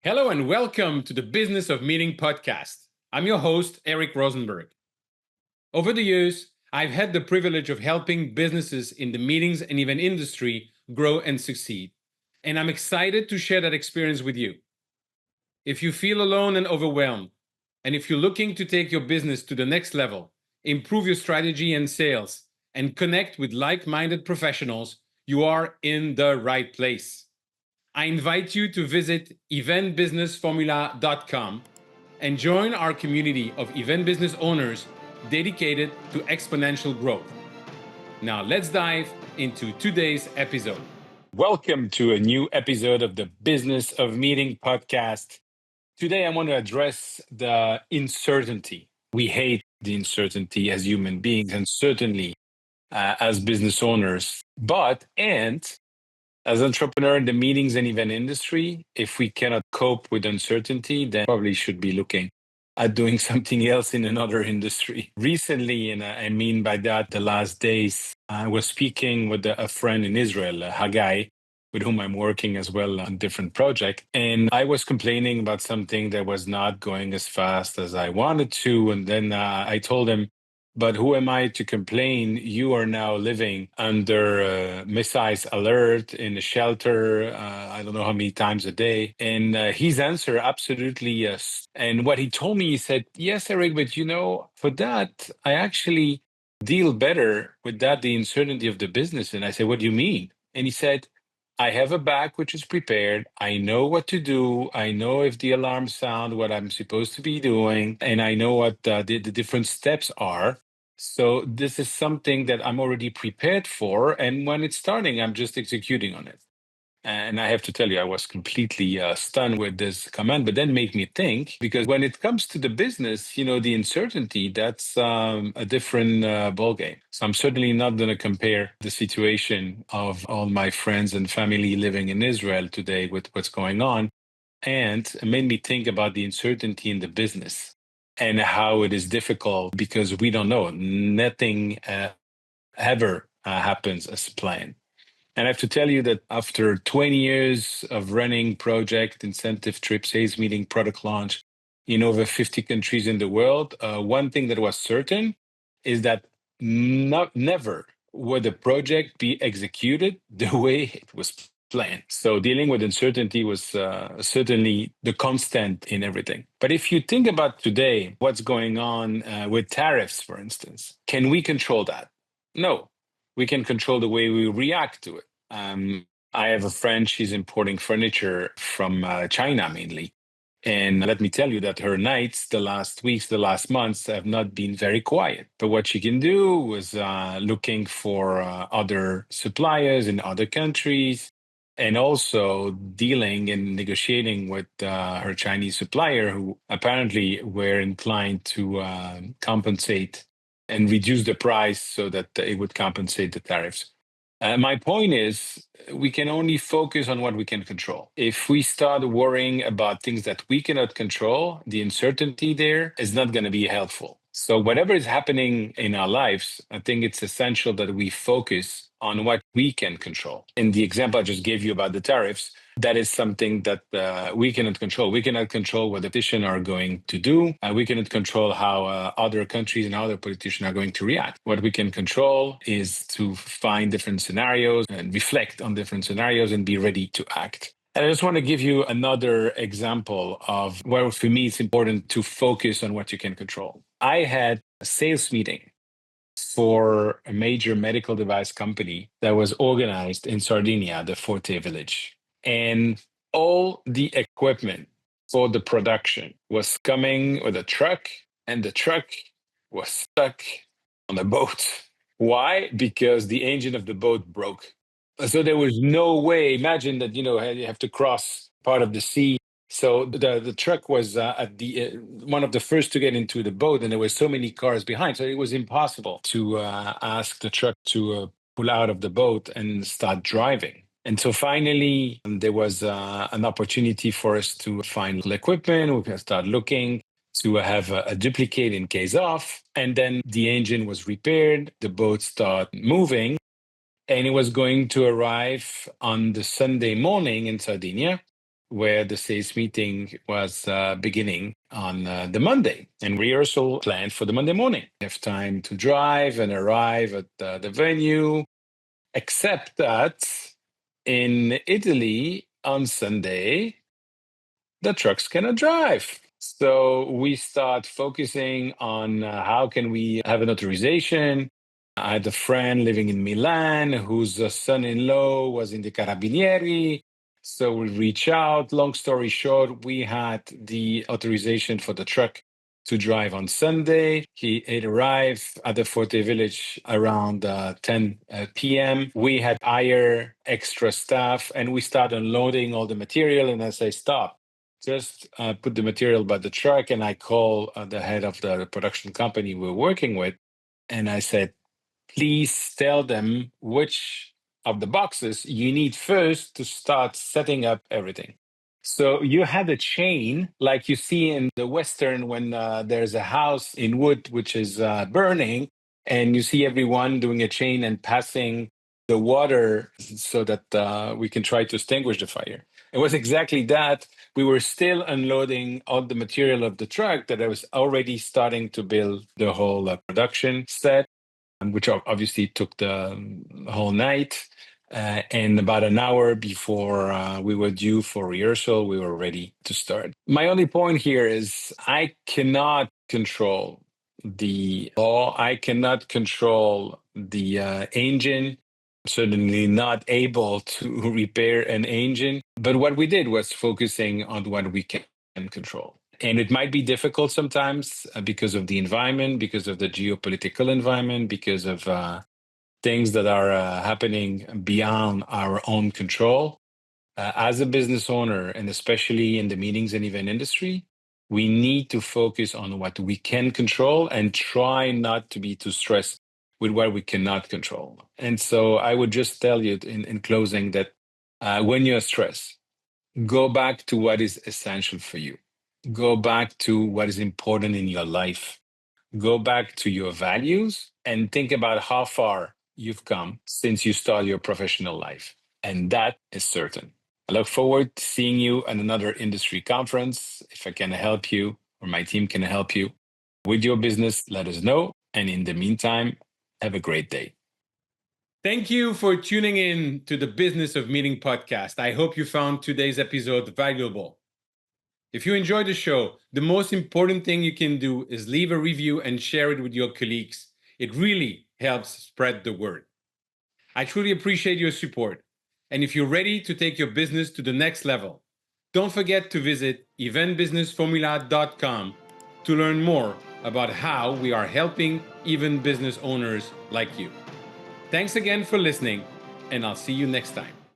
Hello and welcome to the Business of Meeting podcast. I'm your host, Eric Rozenberg. Over the years, I've had the privilege of helping businesses in the meetings and event industry grow and succeed. And I'm excited to share that experience with you. If you feel alone and overwhelmed, and if you're looking to take your business to the next level, improve your strategy and sales, and connect with like-minded professionals, you are in the right place. I invite you to visit eventbusinessformula.com and join our community of event business owners dedicated to exponential growth. Now, let's dive into today's episode. Welcome to a new episode of the Business of Meeting podcast. Today, I want to address the uncertainty. We hate the uncertainty as human beings and certainly as business owners, and as entrepreneur in the meetings and event industry, if we cannot cope with uncertainty, then probably should be looking at doing something else in another industry. Recently, and I mean by that the last days, I was speaking with a friend in Israel, Haggai, with whom I'm working as well on different projects. And I was complaining about something that was not going as fast as I wanted to. And then I told him, but who am I to complain? You are now living under missiles alert in a shelter, I don't know how many times a day. And his answer, absolutely yes. And what he told me, he said, yes, Eric, but for that, I actually deal better with that, the uncertainty of the business. And I said, what do you mean? And he said, I have a back which is prepared. I know what to do. I know if the alarm sound, what I'm supposed to be doing, and I know what the different steps are. So this is something that I'm already prepared for. And when it's starting, I'm just executing on it. And I have to tell you, I was completely stunned with this comment, but then made me think, because when it comes to the business, the uncertainty, that's a different ballgame. So I'm certainly not going to compare the situation of all my friends and family living in Israel today with what's going on. And it made me think about the uncertainty in the business and how it is difficult because we don't know. Nothing ever happens as planned. And I have to tell you that after 20 years of running project, incentive trip, sales meeting, product launch in over 50 countries in the world, one thing that was certain is that never would the project be executed the way it was planned. So dealing with uncertainty was certainly the constant in everything. But if you think about today, what's going on with tariffs, for instance, can we control that? No. We can control the way we react to it. I have a friend, she's importing furniture from China mainly. And let me tell you that her nights, the last weeks, the last months have not been very quiet. But what she can do was looking for other suppliers in other countries and also dealing and negotiating with her Chinese supplier who apparently were inclined to compensate and reduce the price so that it would compensate the tariffs. My point is, we can only focus on what we can control. If we start worrying about things that we cannot control, the uncertainty there is not going to be helpful. So whatever is happening in our lives, I think it's essential that we focus on what we can control. In the example I just gave you about the tariffs, that is something that we cannot control. We cannot control what the politicians are going to do. We cannot control how other countries and other politicians are going to react. What we can control is to find different scenarios and reflect on different scenarios and be ready to act. And I just want to give you another example of where, for me, it's important to focus on what you can control. I had a sales meeting for a major medical device company that was organized in Sardinia, the Forte village. And all the equipment for the production was coming with a truck, and the truck was stuck on a boat. Why? Because the engine of the boat broke. So there was no way. Imagine that, you have to cross part of the sea. So the truck was at the one of the first to get into the boat, and there were so many cars behind. So it was impossible to ask the truck to pull out of the boat and start driving. And so finally, there was an opportunity for us to find equipment. We can start looking to have a duplicate in case of. And then the engine was repaired. The boat started moving. And it was going to arrive on the Sunday morning in Sardinia. where the sales meeting was beginning on the Monday, and rehearsal planned for the Monday morning. Have time to drive and arrive at the venue, except that in Italy on Sunday, the trucks cannot drive. So we start focusing on how can we have an authorization. I had a friend living in Milan whose son-in-law was in the Carabinieri. So we reach out. Long story short, we had the authorization for the truck to drive on Sunday. It arrived at the Forte Village around 10 p.m. We had hire extra staff and we start unloading all the material. And I say, stop, just put the material by the truck. And I call the head of the production company we're working with. And I said, please tell them which of the boxes you need first to start setting up everything. So you had a chain like you see in the Western when there's a house in wood which is burning, and you see everyone doing a chain and passing the water so that we can try to extinguish the fire. It was exactly that. We were still unloading all the material of the truck that I was already starting to build the whole production set, which obviously took the whole night. And about an hour before we were due for rehearsal, we were ready to start. My only point here is I cannot control the law. I cannot control the engine. Certainly not able to repair an engine. But what we did was focusing on what we can control. And it might be difficult sometimes because of the environment, because of the geopolitical environment, because of things that are happening beyond our own control. As a business owner, and especially in the meetings and event industry, we need to focus on what we can control and try not to be too stressed with what we cannot control. And so I would just tell you in closing that when you're stressed, go back to what is essential for you. Go back to what is important in your life. Go back to your values and think about how far you've come since you started your professional life. And that is certain. I look forward to seeing you at another industry conference. If I can help you or my team can help you with your business, let us know. And in the meantime, have a great day. Thank you for tuning in to the Business of Meeting podcast. I hope you found today's episode valuable. If you enjoyed the show, the most important thing you can do is leave a review and share it with your colleagues. It really helps spread the word. I truly appreciate your support. And if you're ready to take your business to the next level, don't forget to visit eventbusinessformula.com to learn more about how we are helping even business owners like you. Thanks again for listening, and I'll see you next time.